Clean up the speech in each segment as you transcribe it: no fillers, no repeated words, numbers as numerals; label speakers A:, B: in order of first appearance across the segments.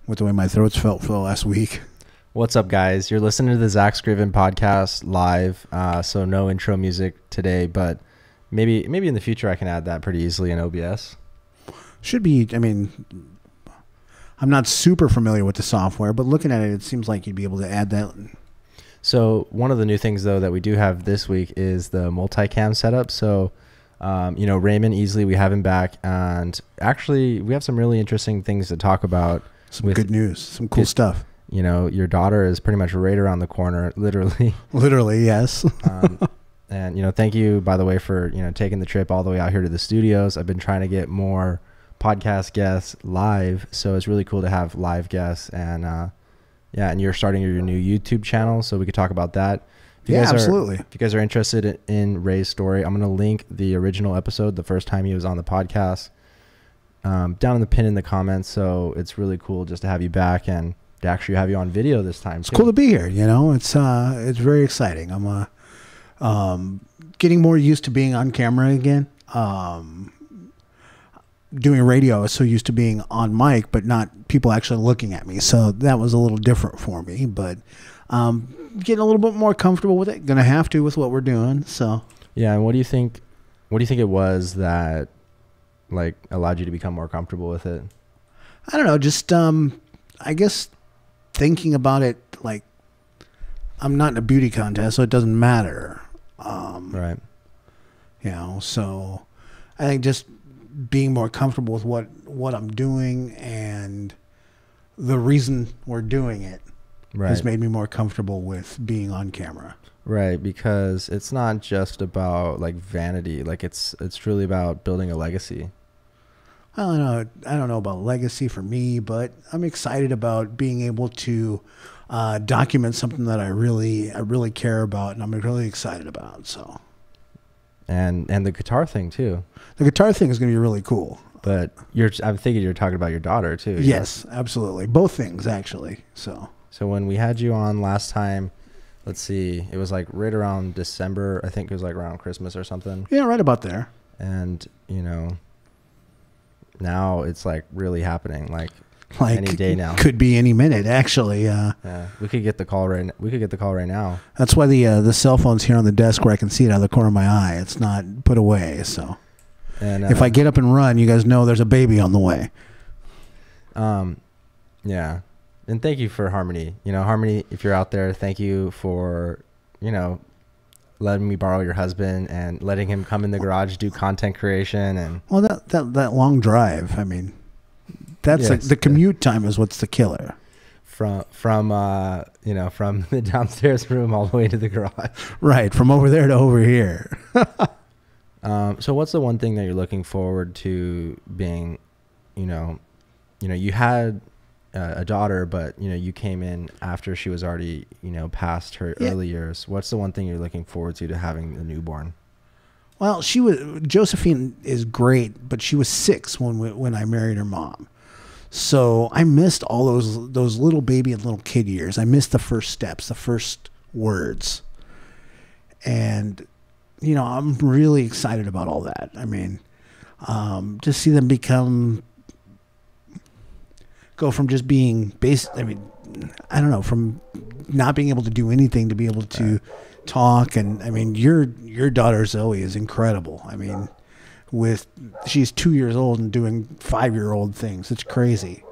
A: with the way my throat's felt for the last week.
B: What's up, guys? You're listening to the Zack Scriven podcast live, so no intro music today, but maybe in the future I can add that pretty easily in OBS.
A: Should be, I mean, I'm not super familiar with the software, but looking at it, it seems like you'd be able to add that.
B: So one of the new things, though, that we do have this week is the multicam setup. So, Raymond Easley, we have him back, and actually we have some really interesting things to talk about.
A: Some good news, some cool stuff.
B: You know, your daughter is pretty much right around the corner, literally.
A: Literally, yes.
B: And, thank you, by the way, for, taking the trip all the way out here to the studios. I've been trying to get more podcast guests live, so it's really cool to have live guests. And, and you're starting your new YouTube channel, so we could talk about that.
A: Absolutely.
B: If you guys are interested in Ray's story, I'm going to link the original episode, the first time he was on the podcast, down in the pin in the comments. So it's really cool just to have you back and to actually have you on video this time.
A: It's cool to be here. It's very exciting. I'm getting more used to being on camera again. Doing radio, I was so used to being on mic, but not people actually looking at me. So that was a little different for me, but getting a little bit more comfortable with it. Gonna have to with what we're doing. So
B: yeah. And what do you think it was that allowed you to become more comfortable with it?
A: I don't know. Just I guess thinking about it, like, I'm not in a beauty contest, so it doesn't matter.
B: Right.
A: So I think just being more comfortable with what I'm doing and the reason we're doing it has made me more comfortable with being on camera.
B: Right, because it's not just about vanity. It's truly about building a legacy.
A: I don't know about legacy for me, but I'm excited about being able to document something that I really care about and I'm really excited about. So,
B: and the guitar thing too.
A: The guitar thing is going to be really cool.
B: But I'm thinking you're talking about your daughter too.
A: Yes, absolutely. Both things actually. So
B: when we had you on last time, let's see, it was right around December. I think it was around Christmas or something.
A: Yeah, right about there.
B: And now it's really happening. Any day now.
A: Could be any minute, actually.
B: Yeah, we could get the call right. We could get the call right now.
A: That's why the cell phone's here on the desk where I can see it out of the corner of my eye. It's not put away. So, and if I get up and run, you guys know there's a baby on the way.
B: Yeah, and thank you for Harmony. Harmony, if you're out there, thank you for letting me borrow your husband and letting him come in the garage, do content creation. And
A: well, that long drive. I mean. That's the commute time is what's the killer.
B: From the downstairs room all the way to the garage. Right,
A: from over there to over here.
B: So what's the one thing that you're looking forward to being, you had a daughter, but you came in after she was already, past her early years. What's the one thing you're looking forward to having the newborn?
A: Well, Josephine is great, but she was 6 when I married her mom. So I missed all those little baby and little kid years. I missed the first steps, the first words. And, I'm really excited about all that. I mean, to see them go from just being from not being able to do anything to be able to talk. And I mean, your daughter Zoe is incredible. I mean, she's 2 years old and doing 5-year-old things. It's crazy.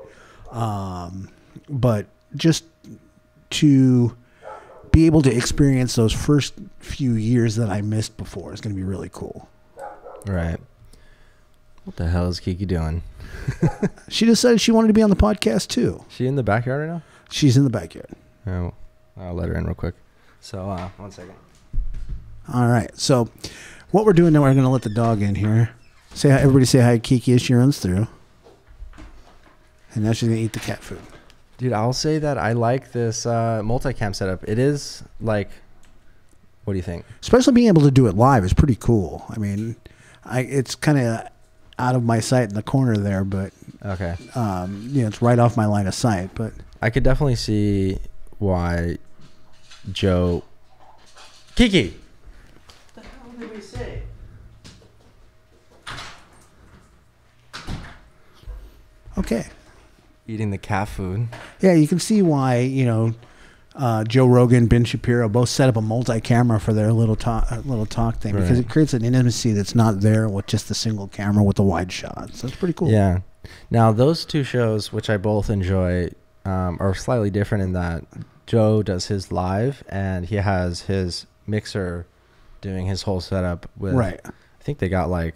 A: But just to be able to experience those first few years that I missed before is going to be really cool.
B: Right. What the hell is Kiki doing?
A: She decided she wanted to be on the podcast too.
B: She in the backyard right now?
A: She's in the backyard.
B: Oh, I'll let her in real quick. So, 1 second.
A: All right. So, what we're doing now, we're going to let the dog in here. Everybody say hi to Kiki as she runs through. And now she's going to eat the cat food.
B: Dude, I'll say that I like this multicam setup. It is what do you think?
A: Especially being able to do it live is pretty cool. I mean, it's kind of out of my sight in the corner there, but
B: okay.
A: It's right off my line of sight. But
B: I could definitely see why Kiki! What the hell did we say?
A: Okay.
B: Eating the cat food.
A: Yeah, you can see why, you know, Joe Rogan, Ben Shapiro both set up a multi-camera for their little talk thing, because it creates an intimacy that's not there with just the single camera with the wide shot. So it's pretty cool.
B: Yeah. Now those two shows, which I both enjoy, are slightly different in that Joe does his live and he has his mixer doing his whole setup with.
A: Right.
B: I think they got like,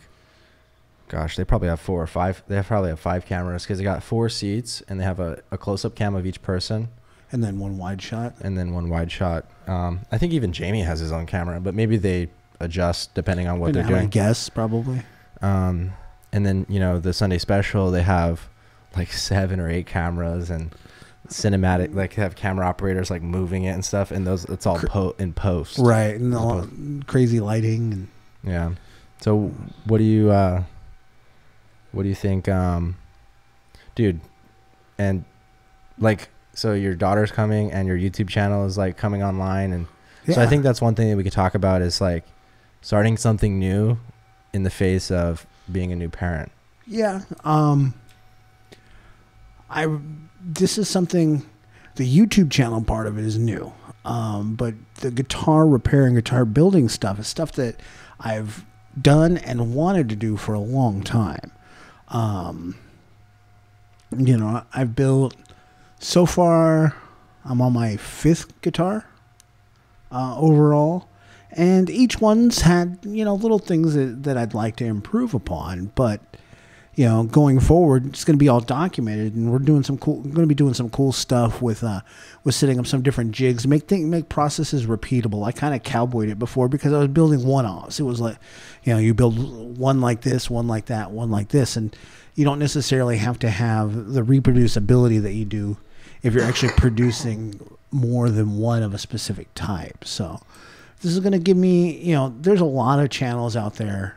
B: gosh, they probably have 4 or 5. They probably have 5 cameras because they got 4 seats and they have a close-up cam of each person.
A: And then one wide shot.
B: I think even Jamie has his own camera, but maybe they adjust depending on what they're doing.
A: I guess probably.
B: And then, you know, the Sunday special, they have like 7 or 8 cameras and cinematic, like have camera operators like moving it and stuff. And those, it's all in post.
A: Right. And all crazy lighting. And
B: yeah. So what do you think, dude? And like, so your daughter's coming and your YouTube channel is like coming online. And so I think that's one thing that we could talk about is like starting something new in the face of being a new parent.
A: Yeah. This is something, the YouTube channel part of it is new. But the guitar repair and guitar building stuff is stuff that I've done and wanted to do for a long time. You know, I've built, so far, I'm on my 5th guitar overall. And each one's had, you know, little things that I'd like to improve upon. But, you know, going forward, it's going to be all documented. And we're going to be doing some cool stuff with setting up some different jigs, make processes repeatable. I kind of cowboyed it before because I was building one-offs. It was like, you know, you build one like this, one like that, one like this. And you don't necessarily have to have the reproducibility that you do if you're actually producing more than one of a specific type. So this is going to give me, you know, there's a lot of channels out there.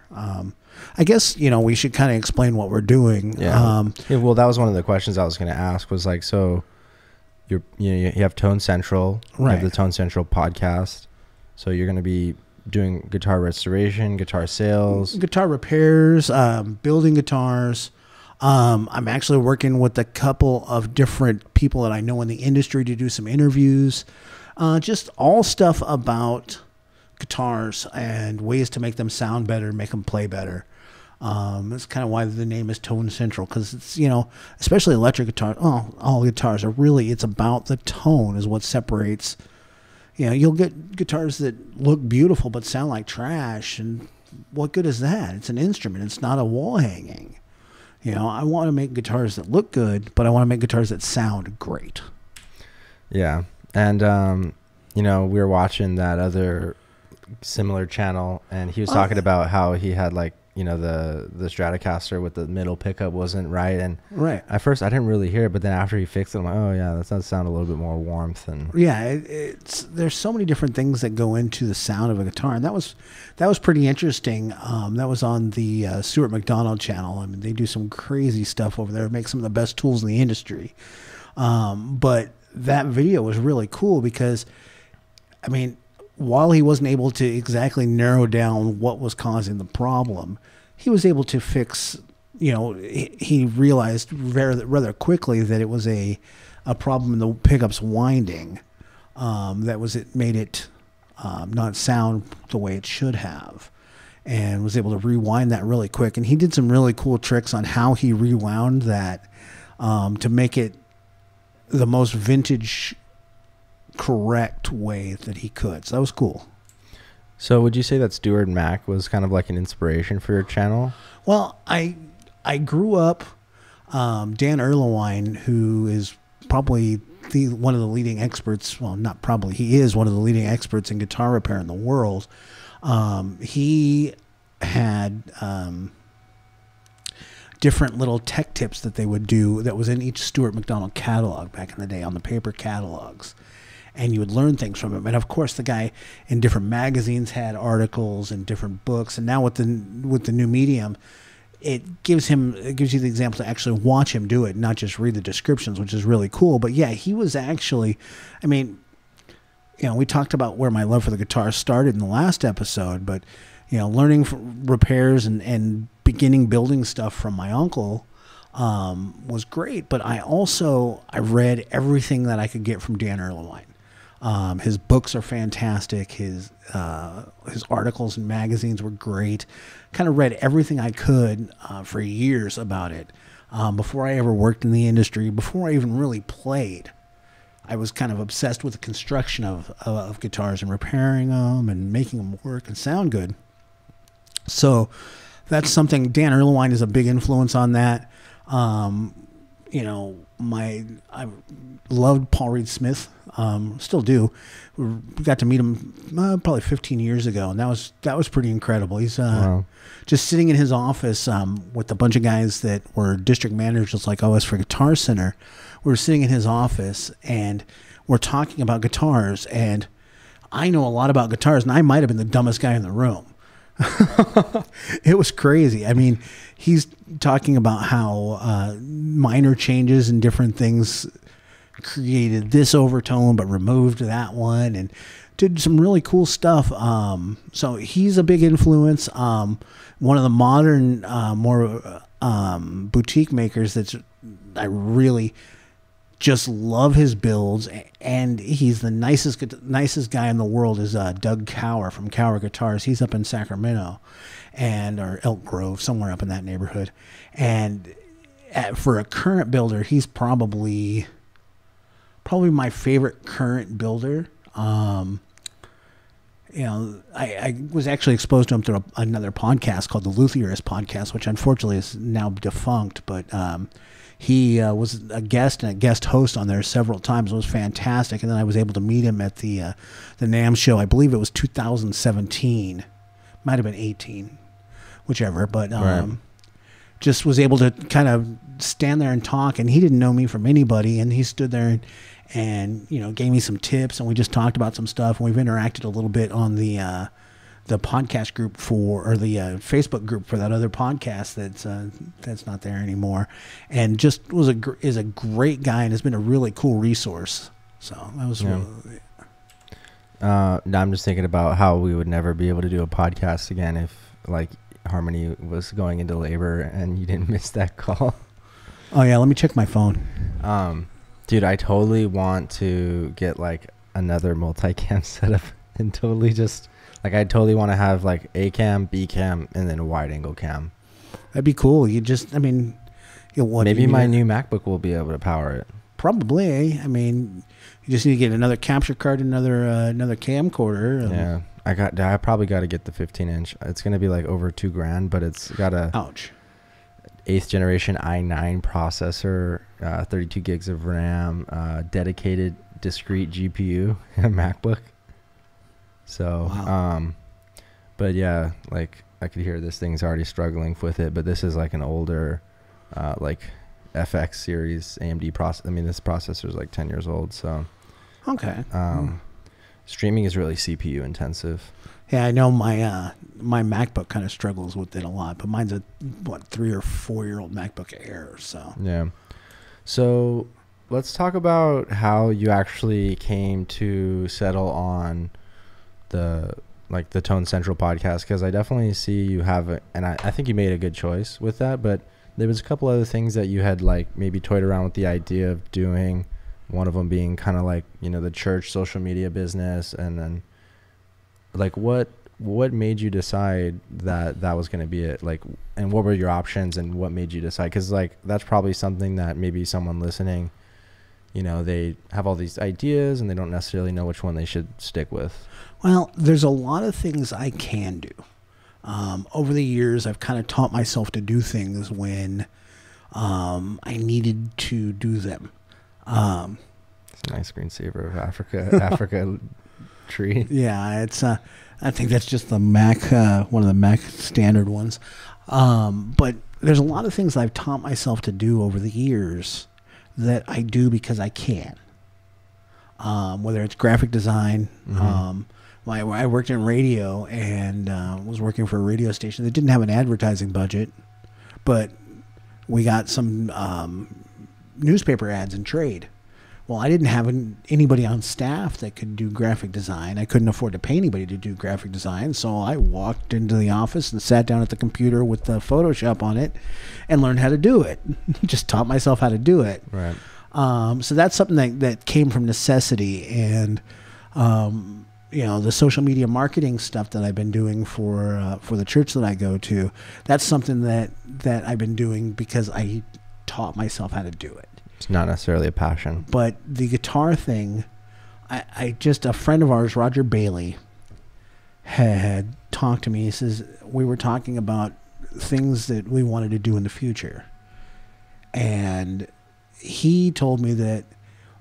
A: I guess, you know, we should kind of explain what we're doing.
B: Yeah. Well, that was one of the questions I was going to ask was like, so you have Tone Central,
A: right?
B: You have the Tone Central podcast. So you're going to be doing guitar restoration, guitar sales,
A: guitar repairs, building guitars. I'm actually working with a couple of different people that I know in the industry to do some interviews. Just all stuff about guitars and ways to make them sound better, make them play better. That's kind of why the name is Tone Central, because it's, you know, especially electric guitar. All guitars are really, it's about the tone is what separates. You know, you'll get guitars that look beautiful but sound like trash, and what good is that? It's an instrument. It's not a wall hanging. You know, I want to make guitars that look good, but I want to make guitars that sound great. Yeah.
B: And, you know, we were watching that other similar channel, and he was talking about how he had, like, you know, the Stratocaster with the middle pickup wasn't right. And at first I didn't really hear it, but then after he fixed it, I'm like, oh yeah, that does sound a little bit more warmth. And
A: yeah, there's so many different things that go into the sound of a guitar, and that was pretty interesting. That was on the Stuart McDonald channel. I mean, they do some crazy stuff over there, make some of the best tools in the industry. But that video was really cool because, I mean, while he wasn't able to exactly narrow down what was causing the problem, he was able to fix, you know, he realized rather quickly that it was a problem in the pickup's winding. It made it not sound the way it should have, and was able to rewind that really quick. And he did some really cool tricks on how he rewound that to make it the most vintage correct way that he could. So that was cool.
B: So would you say that Stuart Mac was kind of like an inspiration for your channel?
A: Well, I grew up, Dan Erlewine, who is probably one of the leading experts, well, not probably, he is one of the leading experts in guitar repair in the world. He had different little tech tips that they would do that was in each Stuart McDonald catalog back in the day on the paper catalogs. And you would learn things from him. And of course, the guy in different magazines had articles and different books. And now with the new medium, it gives you the example to actually watch him do it, not just read the descriptions, which is really cool. But yeah, he was actually, I mean, you know, we talked about where my love for the guitar started in the last episode, but, you know, learning repairs and beginning building stuff from my uncle, was great. But I read everything that I could get from Dan Erlewine. His books are fantastic. His articles and magazines were great. Kind of read everything I could for years about it. Before I ever worked in the industry, before I even really played, I was kind of obsessed with the construction of guitars and repairing them and making them work and sound good. So that's something. Dan Erlewine is a big influence on that. You know, I loved Paul Reed Smith, still do. We got to meet him probably 15 years ago, and that was pretty incredible. He's
B: Wow.
A: just sitting in his office with a bunch of guys that were district managers like us for Guitar Center. We were sitting in his office, and we're talking about guitars, and I know a lot about guitars, and I might have been the dumbest guy in the room. It was crazy. I mean, he's talking about how minor changes and different things created this overtone but removed that one, and did some really cool stuff. So he's a big influence. One of the modern more boutique makers that's I really just love his builds, and he's the nicest guy in the world is Doug Cower from Cower Guitars. He's up in Sacramento or Elk Grove, somewhere up in that neighborhood. And for a current builder, he's probably my favorite current builder. You know, I was actually exposed to him through another podcast called the Luthierist Podcast, which unfortunately is now defunct, but he was a guest and a guest host on there several times. It was fantastic. And then I was able to meet him at the NAMM show. I believe it was 2017. Might have been 18, whichever. But
B: Right.
A: just was able to kind of stand there and talk. And he didn't know me from anybody. And he stood there and you know, gave me some tips. And we just talked about some stuff. And we've interacted a little bit on the podcast group the Facebook group for that other podcast that's not there anymore, and just is a great guy and has been a really cool resource. So that was
B: Yeah. Now I'm just thinking about how we would never be able to do a podcast again if like Harmony was going into labor and you didn't miss that call.
A: Oh yeah, let me check my phone.
B: Dude, I totally want to get like another multicam setup and totally just like I totally want to have like A cam, B cam, and then a wide angle cam.
A: That'd be cool. Maybe
B: My new MacBook will be able to power it.
A: Probably. I mean, you just need to get another capture card, another camcorder.
B: Yeah, I probably got to get the 15-inch. It's gonna be like over $2,000, but it's got a
A: ouch
B: 8th generation i9 processor, 32 gigs of RAM, dedicated discrete GPU, MacBook. So,
A: wow.
B: but yeah, like I could hear this thing's already struggling with it, but this is like an older, like FX series AMD process. I mean, this processor is like 10 years old. So,
A: okay.
B: Streaming is really CPU intensive.
A: Yeah, I know my MacBook kind of struggles with it a lot, but mine's a 3 or 4 year old MacBook Air. So
B: yeah. So let's talk about how you actually came to settle on the Tone Central podcast, because I definitely see you have it, and I think you made a good choice with that, but there was a couple other things that you had like maybe toyed around with the idea of doing, one of them being kind of like, you know, the church social media business, and then like what made you decide that was going to be it, like, and what were your options and what made you decide? Because like that's probably something that maybe someone listening, you know, they have all these ideas and they don't necessarily know which one they should stick with.
A: Well, there's a lot of things I can do. Over the years, I've kind of taught myself to do things when I needed to do them.
B: It's a nice screensaver of Africa tree.
A: Yeah, it's I think that's just the Mac, one of the Mac standard ones. But there's a lot of things I've taught myself to do over the years that I do because I can. Whether it's graphic design.
B: Mm-hmm.
A: I worked in radio and was working for a radio station that didn't have an advertising budget, but we got some newspaper ads in trade Well, I didn't have anybody on staff that could do graphic design. I couldn't afford to pay anybody to do graphic design. So I walked into the office and sat down at the computer with the Photoshop on it and learned how to do it. Just taught myself how to do it.
B: Right.
A: So that's something that came from necessity. And, the social media marketing stuff that I've been doing for the church that I go to, that's something that I've been doing because I taught myself how to do it.
B: It's not necessarily a passion.
A: But the guitar thing, I just, a friend of ours, Roger Bailey, had talked to me. He says, we were talking about things that we wanted to do in the future. And he told me that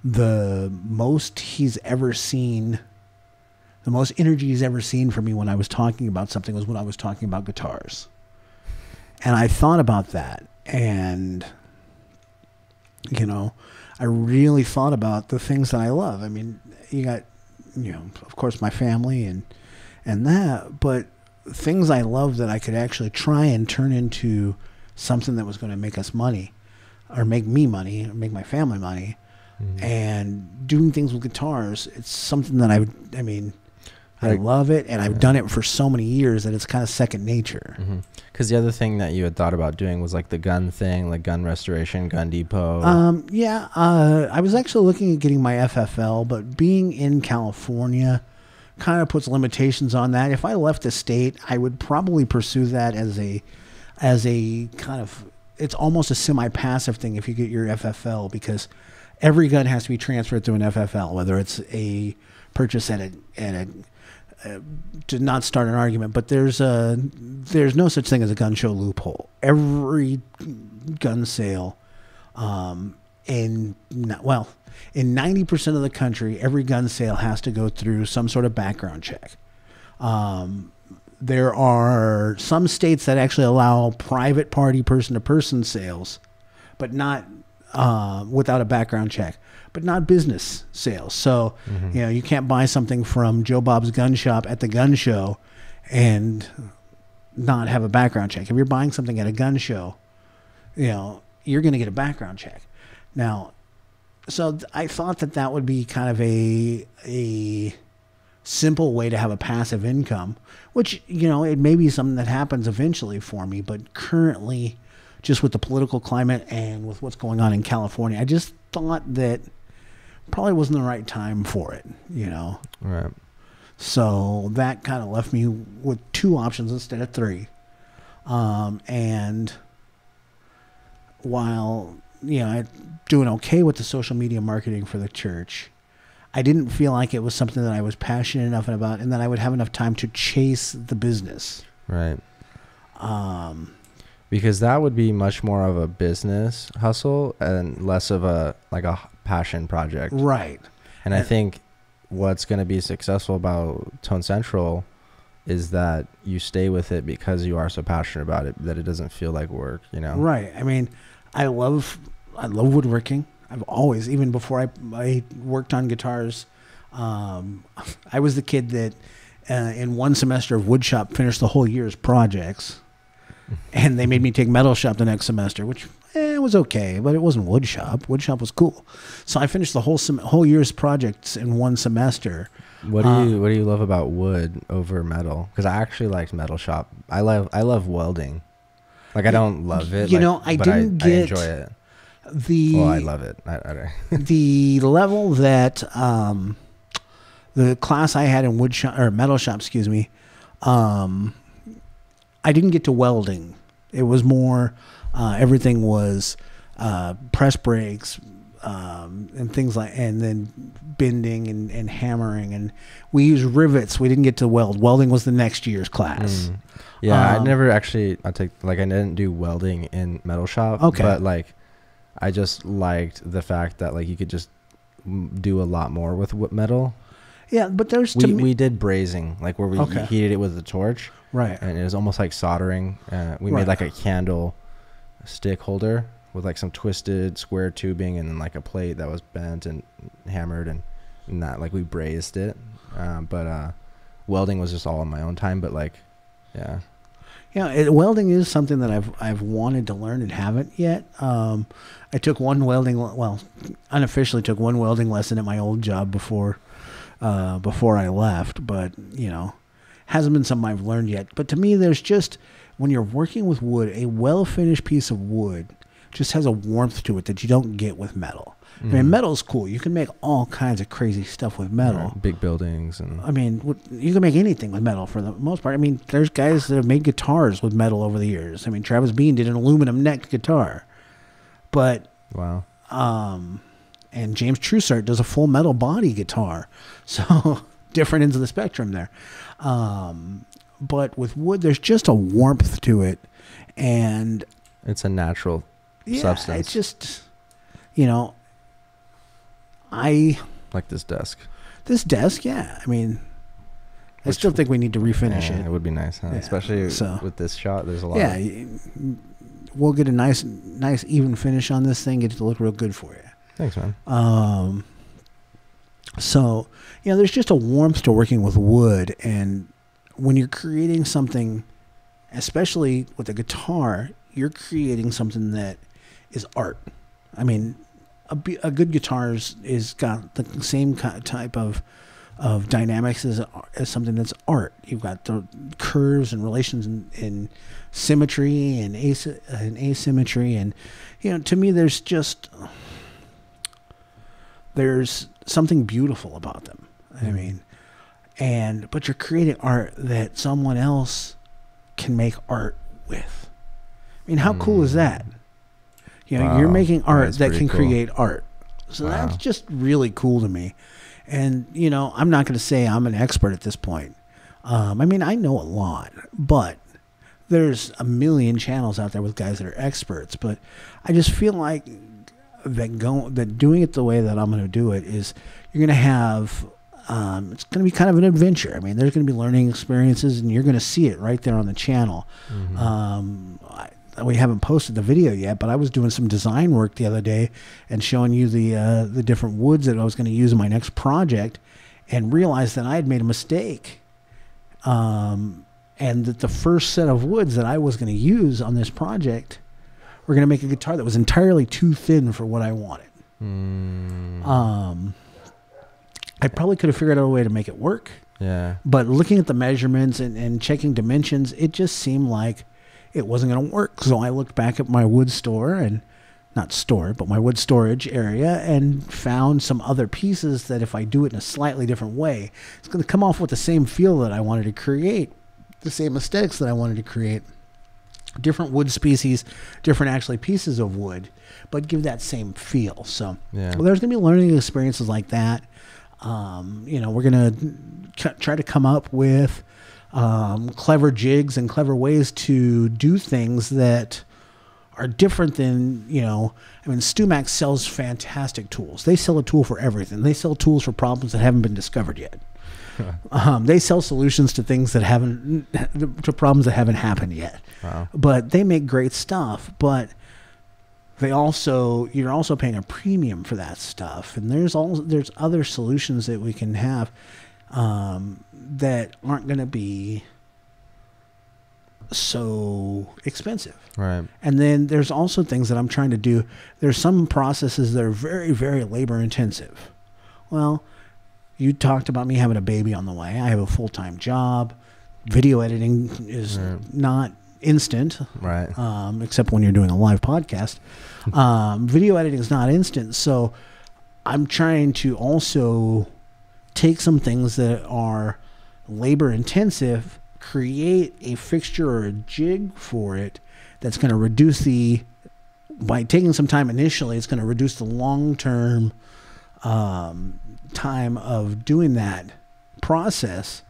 A: the most energy he's ever seen from me when I was talking about something was when I was talking about guitars. And I thought about that. And I really thought about the things that I love. I mean, you got, of course, my family and that, but things I love that I could actually try and turn into something that was going to make us money, or make me money, or make my family money. Mm-hmm. And doing things with guitars, it's something that I love it, and I've done it for so many years that it's kind of second nature.
B: Because the other thing that you had thought about doing was like the gun thing, like gun restoration, gun depot.
A: I was actually looking at getting my FFL, but being in California kind of puts limitations on that. If I left the state, I would probably pursue that as a kind of, it's almost a semi-passive thing if you get your FFL, because every gun has to be transferred through an FFL, whether it's a purchase at a to not start an argument, but there's no such thing as a gun show loophole. Every gun sale, in 90% of the country, every gun sale has to go through some sort of background check. There are some states that actually allow private party person-to-person sales, but not without a background check, but not business sales. So, you can't buy something from Joe Bob's gun shop at the gun show and not have a background check. If you're buying something at a gun show, you're going to get a background check. Now, so I thought that would be kind of a simple way to have a passive income, which, it may be something that happens eventually for me, but currently, just with the political climate and with what's going on in California, I just thought that probably wasn't the right time for it,
B: Right.
A: So that kind of left me with two options instead of three. And while, I'm doing okay with the social media marketing for the church, I didn't feel like it was something that I was passionate enough about and that I would have enough time to chase the business.
B: Right. Because that would be much more of a business hustle and less of a passion project.
A: Right.
B: And I think what's going to be successful about Tone Central is that you stay with it because you are so passionate about it that it doesn't feel like work,
A: Right. I mean, I love woodworking. I've always, even before I worked on guitars, I was the kid that in one semester of woodshop finished the whole year's projects. And they made me take metal shop the next semester, which it was okay, but it wasn't woodshop. Woodshop was cool. So I finished the whole year's projects in one semester.
B: What do you love about wood over metal? Because I actually liked metal shop. I love welding. Like, I don't love it. I enjoy it. I love it.
A: The level that the class I had in woodshop or metal shop, excuse me, I didn't get to welding. It was more, everything was press brakes and things and then bending and hammering. And we used rivets. We didn't get to weld. Welding was the next year's class.
B: Yeah, I never actually, I didn't do welding in metal shop.
A: Okay.
B: But I just liked the fact that you could just do a lot more with metal.
A: Yeah, but
B: we did brazing, where we heated it with a torch.
A: Right.
B: And it was almost like soldering. We made a candle stick holder with some twisted square tubing and then a plate that was bent and hammered and that we brazed it. But welding was just all on my own time. But yeah.
A: Welding is something that I've wanted to learn and haven't yet. I took unofficially took one welding lesson at my old job before I left, but hasn't been something I've learned yet. But to me, there's just, when you're working with wood, a well-finished piece of wood just has a warmth to it that you don't get with metal. I mean, metal's cool. You can make all kinds of crazy stuff with metal.
B: Right. Big buildings. And
A: I mean, you can make anything with metal for the most part. I mean, there's guys that have made guitars with metal over the years. I mean, Travis Bean did an aluminum necked guitar. But,
B: wow.
A: And James Trussart does a full metal body guitar. So, different ends of the spectrum there. But with wood, there's just a warmth to it. And
B: it's a natural substance.
A: It's just, I
B: like this desk.
A: This desk, yeah. I mean, I still think we need to refinish it.
B: It would be nice, huh?
A: Yeah.
B: Especially with this shot. There's a lot.
A: Yeah, we'll get a nice even finish on this thing. Get it to look real good for you.
B: Thanks, man.
A: So there's just a warmth to working with wood, and when you're creating something, especially with a guitar, you're creating something that is art. I mean, a good guitar is got the same type of dynamics as something that's art. You've got the curves and relations in symmetry and asymmetry, and to me, there's something beautiful about them. I mean, but you're creating art that someone else can make art with. I mean, how cool is that?
B: Wow.
A: You're making art that can
B: cool.
A: create art. So that's just really cool to me. And, I'm not going to say I'm an expert at this point. I mean, I know a lot, but there's a million channels out there with guys that are experts. But I just feel like that doing it the way that I'm going to do it is you're going to have, it's going to be kind of an adventure. I mean, there's going to be learning experiences, and you're going to see it right there on the channel. We haven't posted the video yet, but I was doing some design work the other day and showing you the different woods that I was going to use in my next project, and realized that I had made a mistake. And that the first set of woods that I was going to use on this project were going to make a guitar that was entirely too thin for what I wanted. I probably could have figured out a way to make it work.
B: Yeah.
A: But looking at the measurements and checking dimensions, it just seemed like it wasn't going to work. So I looked back at my wood my wood storage area, and found some other pieces that if I do it in a slightly different way, it's going to come off with the same feel that I wanted to create, the same aesthetics that I wanted to create. Different wood species, different actually pieces of wood, but give that same feel. So there's going to be learning experiences like that. We're going to try to come up with clever jigs and clever ways to do things that are different than, StuMax sells fantastic tools. They sell a tool for everything. They sell tools for problems that haven't been discovered yet. They sell solutions to things to problems that haven't happened yet.
B: Wow.
A: But they make great stuff, but you're also paying a premium for that stuff. And there's other solutions that we can have that aren't going to be so expensive.
B: Right.
A: And then there's also things that I'm trying to do. There's some processes that are very, very labor intensive. Well, you talked about me having a baby on the way. I have a full-time job. Video editing is not instant.
B: Right.
A: Except when you're doing a live podcast. Video editing is not instant. So I'm trying to also take some things that are labor intensive, create a fixture or a jig for it that's going to reduce by taking some time initially, it's going to reduce the long-term time of doing that process.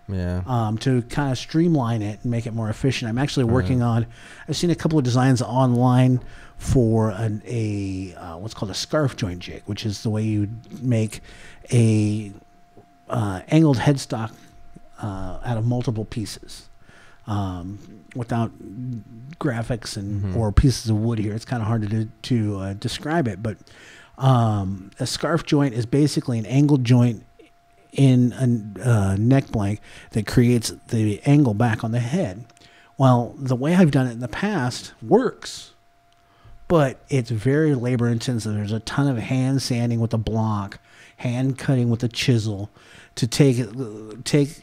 A: To kind of streamline it and make it more efficient. I'm actually working on, I've seen a couple of designs online for what's called a scarf joint jig, which is the way you make a angled headstock out of multiple pieces without graphics or pieces of wood here. It's kind of hard to describe it, but a scarf joint is basically an angled joint in a neck blank that creates the angle back on the head. Well, the way I've done it in the past works, but it's very labor intensive. There's a ton of hand sanding with a block, hand cutting with a chisel to take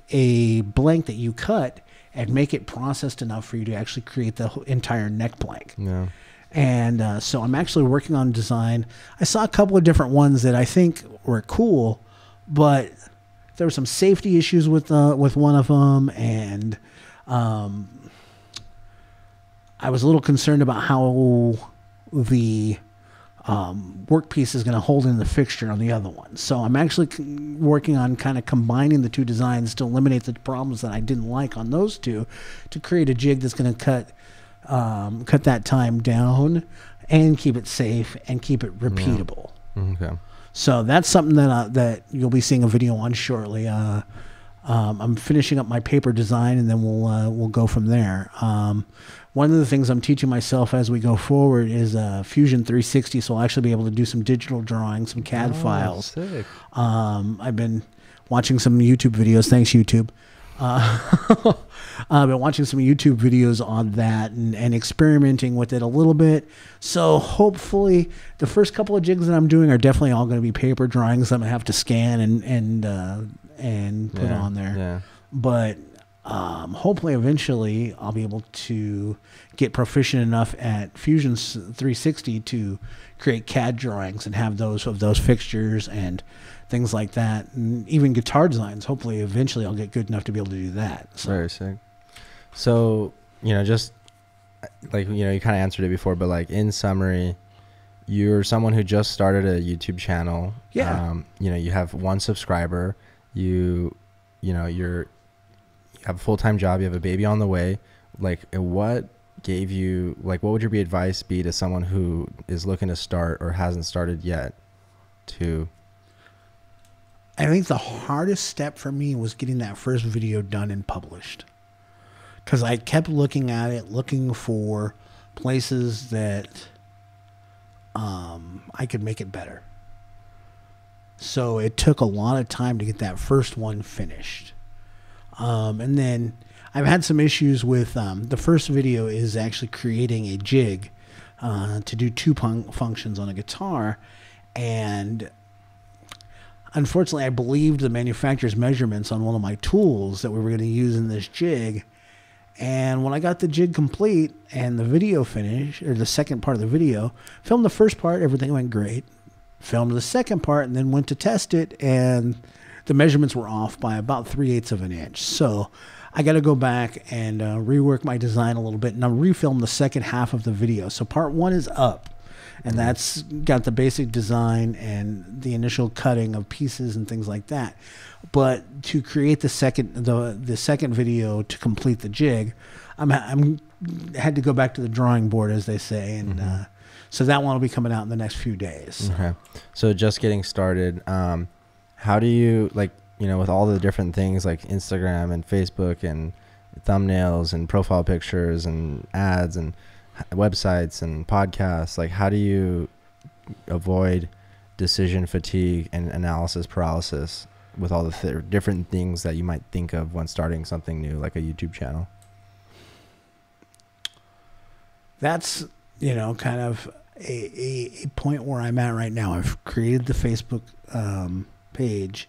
A: a blank that you cut and make it processed enough for you to actually create the entire neck blank.
B: Yeah.
A: And so I'm actually working on design. I saw a couple of different ones that I think were cool, but there were some safety issues with one of them, and I was a little concerned about how the workpiece is going to hold in the fixture on the other one. So I'm actually working on kind of combining the two designs to eliminate the problems that I didn't like on those two, to create a jig that's going to cut that time down and keep it safe and keep it repeatable.
B: Yeah. Okay.
A: So that's something that you'll be seeing a video on shortly. I'm finishing up my paper design, and then we'll go from there. One of the things I'm teaching myself as we go forward is Fusion 360, so I'll actually be able to do some digital drawing, some CAD files.
B: Sick.
A: I've been watching some YouTube videos. Thanks, YouTube. I've been watching some YouTube videos on that and experimenting with it a little bit. So hopefully the first couple of jigs that I'm doing are definitely all going to be paper drawings I'm going to have to scan and put on there.
B: Yeah.
A: But hopefully eventually I'll be able to get proficient enough at Fusion 360 to create CAD drawings and have those of those fixtures and things like that, and even guitar designs. Hopefully eventually I'll get good enough to be able to do that. So.
B: Very sick. So, just like, you kind of answered it before, but like in summary, you're someone who just started a YouTube channel.
A: Yeah.
B: You have 1 subscriber, you have a full-time job, you have a baby on the way. Like, what gave you, like, what would your advice be to someone who is looking to start or hasn't started yet to...
A: I think the hardest step for me was getting that first video done and published, because I kept looking at it, looking for places that I could make it better. So it took a lot of time to get that first one finished. And then I've had some issues with the first video is actually creating a jig to do 2 functions on a guitar, and unfortunately, I believed the manufacturer's measurements on one of my tools that we were going to use in this jig. And when I got the jig complete and the video finished, or the second part of the video, filmed the first part, everything went great. Filmed the second part and then went to test it, and the measurements were off by about 3/8 of an inch. So I got to go back and rework my design a little bit, and I'll refilm the second half of the video. So part 1 is up. And that's got the basic design and the initial cutting of pieces and things like that. But to create the second video to complete the jig, I'm had to go back to the drawing board, as they say, and so that one will be coming out in the next few days.
B: Okay. So just getting started. How do you, like, with all the different things like Instagram and Facebook and thumbnails and profile pictures and ads and websites and podcasts, like, how do you avoid decision fatigue and analysis paralysis with all the different things that you might think of when starting something new like a YouTube channel? That's
A: kind of a point where I'm at right now. I've created the Facebook page,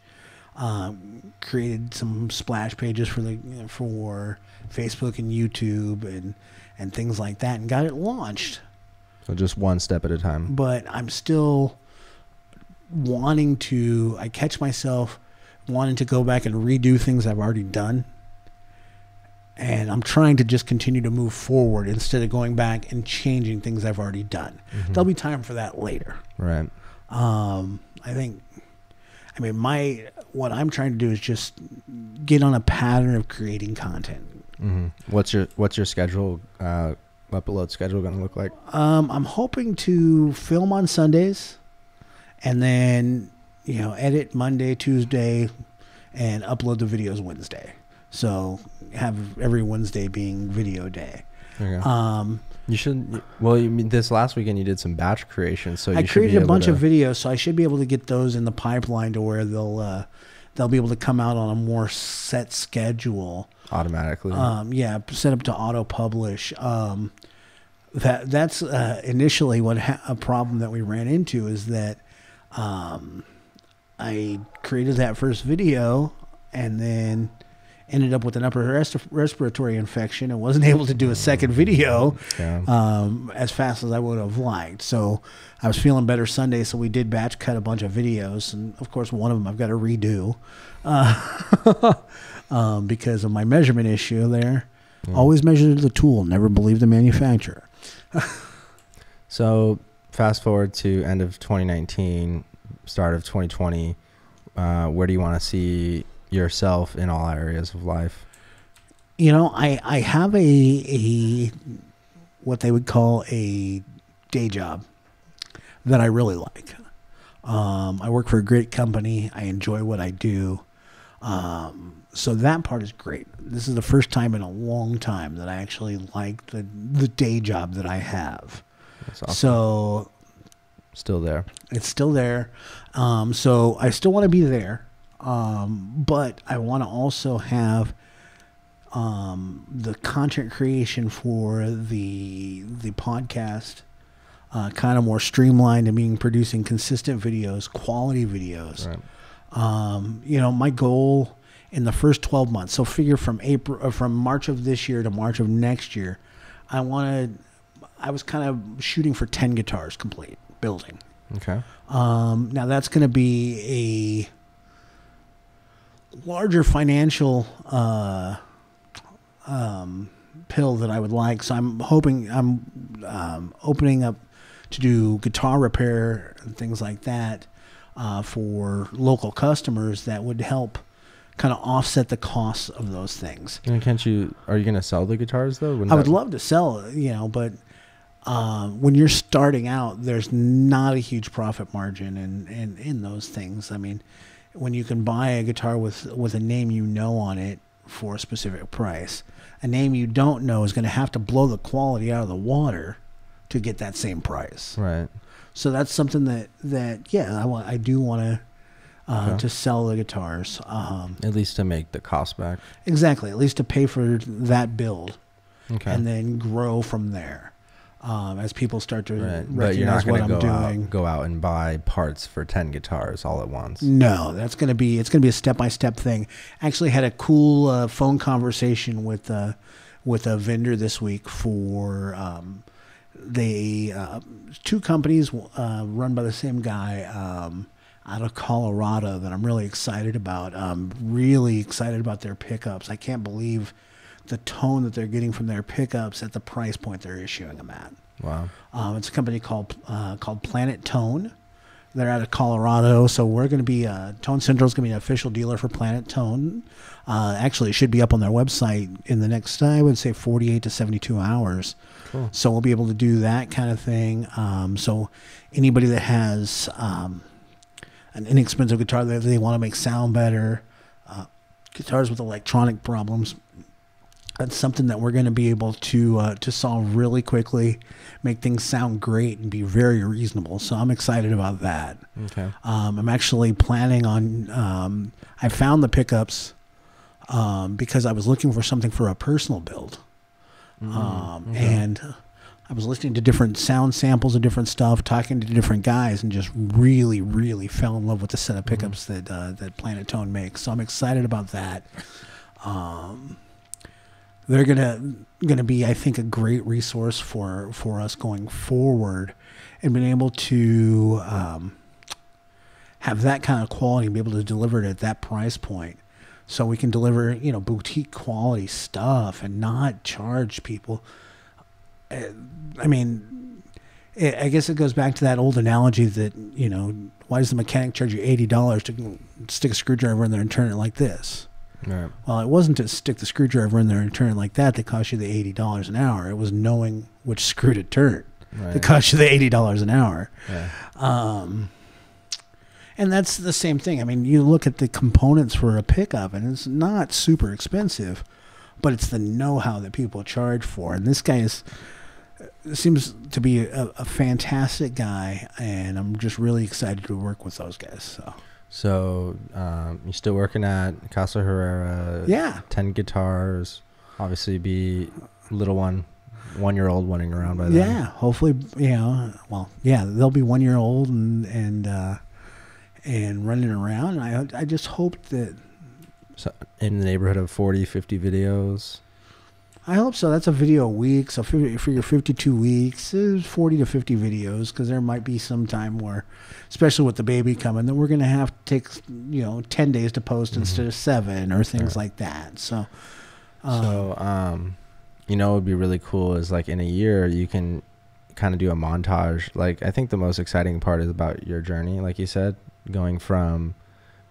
A: created some splash pages for Facebook and YouTube and things like that, and got it launched.
B: So just one step at a time.
A: But I'm still I catch myself wanting to go back and redo things I've already done. And I'm trying to just continue to move forward instead of going back and changing things I've already done. There'll be time for that later.
B: Right.
A: What I'm trying to do is just get on a pattern of creating content.
B: What's your schedule, upload schedule going to look like?
A: I'm hoping to film on Sundays, and then edit Monday, Tuesday, and upload the videos Wednesday. So have every Wednesday being video day.
B: Okay. You should. Well, this last weekend you did some batch creation, so
A: I created a bunch of videos, so I should be able to get those in the pipeline to where they'll be able to come out on a more set schedule.
B: Automatically.
A: Yeah, set up to auto publish. That's initially what a problem that we ran into is that I created that first video and then ended up with an upper respiratory infection and wasn't able to do a second video as fast as I would have liked. So I was feeling better Sunday, so we did batch cut a bunch of videos, and of course one of them I've got to redo because of my measurement issue there. Always measure the tool, never believe the manufacturer.
B: So fast forward to end of 2019, start of 2020, where do you want to see yourself in all areas of life?
A: You know, I have a what they would call a day job that I really like. I work for a great company. I enjoy what I do. So that part is great. This is the first time in a long time that I actually like the day job that I have.
B: That's awesome.
A: So
B: still there.
A: It's still there. So I still want to be there. But I want to also have the content creation for the podcast kind of more streamlined and being producing consistent videos, quality videos.
B: Right.
A: You know, my goal in the first 12 months, so figure from March of this year to March of next year, I was kind of shooting for 10 guitars complete, building.
B: Okay.
A: Now that's going to be a larger financial pill that I would like. So I'm opening up to do guitar repair and things like that for local customers that would help kind of offset the costs of those things.
B: And are you going to sell the guitars though?
A: I would love to sell, but when you're starting out, there's not a huge profit margin in those things. I mean, when you can buy a guitar with a name you know on it for a specific price, a name you don't know is going to have to blow the quality out of the water to get that same price.
B: Right.
A: So that's something that I do want to sell the guitars.
B: At least to make the cost back.
A: Exactly. At least to pay for that build.
B: Okay.
A: And then grow from there. As people start to recognize
B: but you're not
A: what I'm
B: going
A: doing.
B: to go out and buy parts for 10 guitars all at once.
A: No, it's going to be a step-by-step thing. Actually had a cool phone conversation with a vendor this week for two companies run by the same guy out of Colorado that I'm really excited about. Really excited about their pickups. I can't believe the tone that they're getting from their pickups at the price point they're issuing them at.
B: Wow.
A: It's a company called Planet Tone. They're out of Colorado, so we're going to be Tone Central is going to be an official dealer for Planet Tone. Actually, it should be up on their website in the next, I would say, 48 to 72 hours.
B: Cool.
A: So we'll be able to do that kind of thing. So anybody that has an inexpensive guitar that they want to make sound better, guitars with electronic problems, that's something that we're going to be able to solve really quickly, make things sound great, and be very reasonable. So I'm excited about that.
B: Okay.
A: I'm actually planning on. I found the pickups because I was looking for something for a personal build, and I was listening to different sound samples of different stuff, talking to different guys, and just really, really fell in love with the set of pickups that Planet Tone makes. So I'm excited about that. They're gonna be, I think, a great resource for us going forward, and being able to have that kind of quality and be able to deliver it at that price point, so we can deliver boutique quality stuff and not charge people. I mean, I guess it goes back to that old analogy that why does the mechanic charge you $80 to stick a screwdriver in there and turn it like this?
B: Right.
A: Well, it wasn't to stick the screwdriver in there and turn it like that cost you the $80 an hour. It was knowing which screw to turn that cost you the $80 an hour.
B: Yeah.
A: And that's the same thing. I mean, you look at the components for a pickup, and it's not super expensive, but it's the know-how that people charge for. And this guy seems to be a fantastic guy, and I'm just really excited to work with those guys. So.
B: So you're still working at Casa Herrera.
A: Yeah.
B: 10 guitars. Obviously be little 1-year-old running around by then.
A: Yeah, hopefully, well, yeah, they'll be 1 year old and running around. And I just hope that.
B: So in the neighborhood of 40, 50 videos.
A: I hope so. That's a video a week. So for your 52 weeks, there's 40 to 50 videos, because there might be some time where, especially with the baby coming, that we're going to have to take 10 days to post instead of 7 or things like that. So,
B: what would be really cool is like in a year you can kind of do a montage. Like I think the most exciting part is about your journey, like you said, going from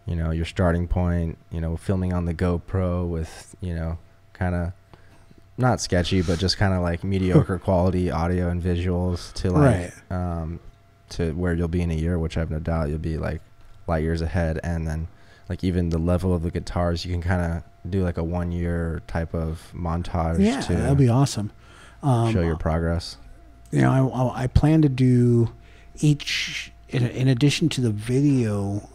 B: your starting point, filming on the GoPro with kind of not sketchy but just kind of like mediocre quality audio and visuals to like to where you'll be in a year, which I have no doubt you'll be like light years ahead. And then like even the level of the guitars, you can kind of do like a 1 year type of montage.
A: Yeah, that'd be awesome.
B: Show your progress.
A: I plan to do each, in addition to the video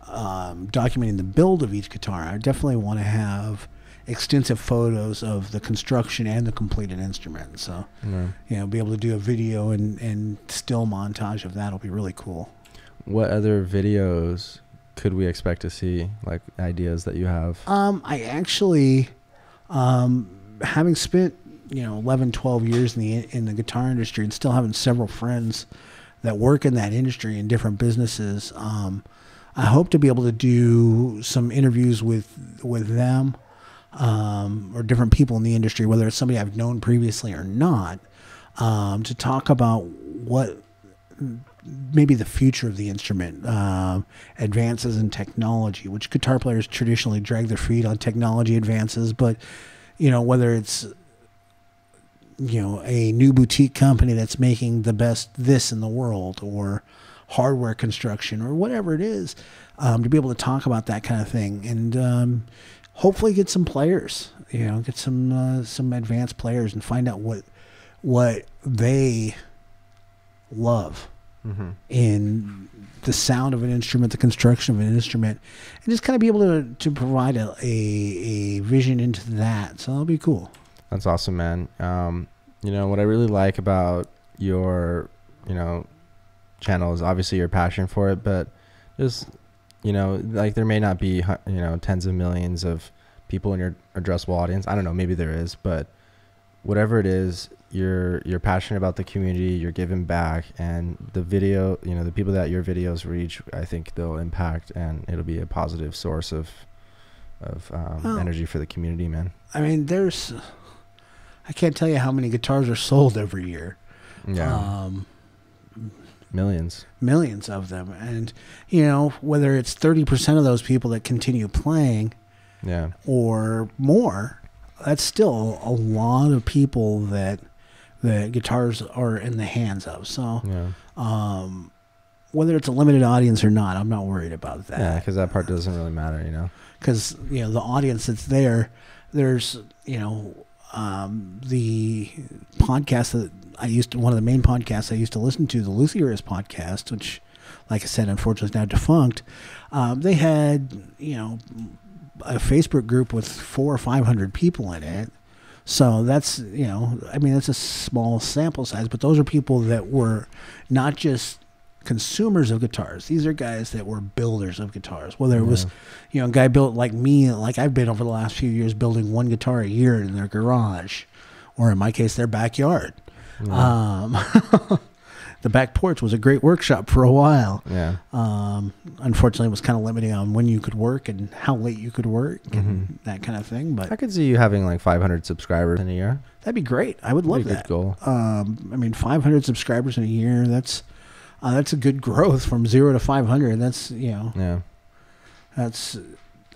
A: documenting the build of each guitar, I definitely want to have extensive photos of the construction and the completed instrument. So, be able to do a video and still montage of that will be really cool.
B: What other videos could we expect to see, like ideas that you have?
A: I actually, having spent 11, 12 years in the guitar industry and still having several friends that work in that industry in different businesses, I hope to be able to do some interviews with them, or different people in the industry, whether it's somebody I've known previously or not, to talk about what maybe the future of the instrument, advances in technology, which guitar players traditionally drag their feet on technology advances, but whether it's a new boutique company that's making the best this in the world, or hardware construction, or whatever it is, to be able to talk about that kind of thing, and hopefully get some players, get some advanced players, and find out what they love in the sound of an instrument, the construction of an instrument, and just kind of be able to provide a vision into that. So that'll be cool.
B: That's awesome, man. What I really like about your, channel is obviously your passion for it, but just, like there may not be, tens of millions of people in your addressable audience. I don't know, maybe there is, but whatever it is, you're passionate about the community, you're giving back, and the video, the people that your videos reach, I think they'll impact, and it'll be a positive source of energy for the community, man.
A: I mean, I can't tell you how many guitars are sold every year.
B: Yeah. Millions
A: of them. And, whether it's 30% of those people that continue playing, or more, that's still a lot of people that guitars are in the hands of. So, whether it's a limited audience or not, I'm not worried about that.
B: Yeah, because that part doesn't really matter,
A: Because, the audience that's there's, the podcast that one of the main podcasts I used to listen to, the Luthiers podcast, which, like I said, unfortunately is now defunct. They had, a Facebook group with 400 or 500 people in it. So that's, that's a small sample size, but those are people that were not just consumers of guitars. These are guys that were builders of guitars, whether it was, a guy built like me, like I've been over the last few years building one guitar a year in their garage, or in my case, their backyard. The back porch was a great workshop for a while. Unfortunately, it was kind of limiting on when you could work and how late you could work and that kind of thing. But
B: I could see you having like 500 subscribers in a year.
A: That'd be great. I would love that.
B: Good goal.
A: 500 subscribers in a year. That's a good growth from 0 to 500. That's that's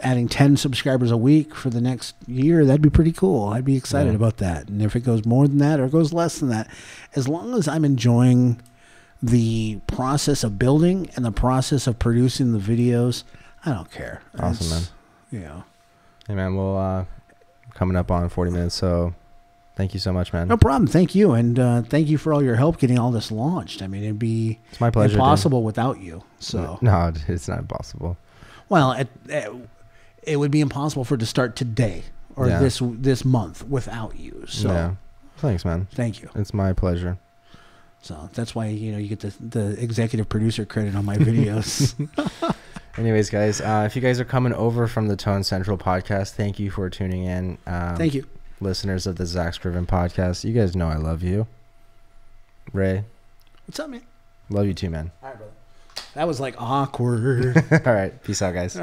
A: adding 10 subscribers a week for the next year. That'd be pretty cool. I'd be excited about that. And if it goes more than that or goes less than that, as long as I'm enjoying the process of building and the process of producing the videos, I don't care.
B: Awesome, man. Hey, man, we'll coming up on 40 minutes, so Thank you so much, man.
A: No problem. Thank you. And thank you for all your help getting all this launched. I mean, it'd be
B: It's my pleasure,
A: impossible without you. So
B: no, it's not impossible.
A: Well, it would be impossible for it to start today or this month without you. So
B: yeah. Thanks, man.
A: Thank you.
B: It's my pleasure.
A: So that's why, you get the executive producer credit on my videos.
B: Anyways, guys, if you guys are coming over from the Tone Central podcast, thank you for tuning in.
A: Thank you.
B: Listeners of the Zack Scriven podcast. You guys know I love you. Ray.
A: What's up, man?
B: Love you too, man.
A: All right, brother. That was like awkward.
B: All right. Peace out, guys.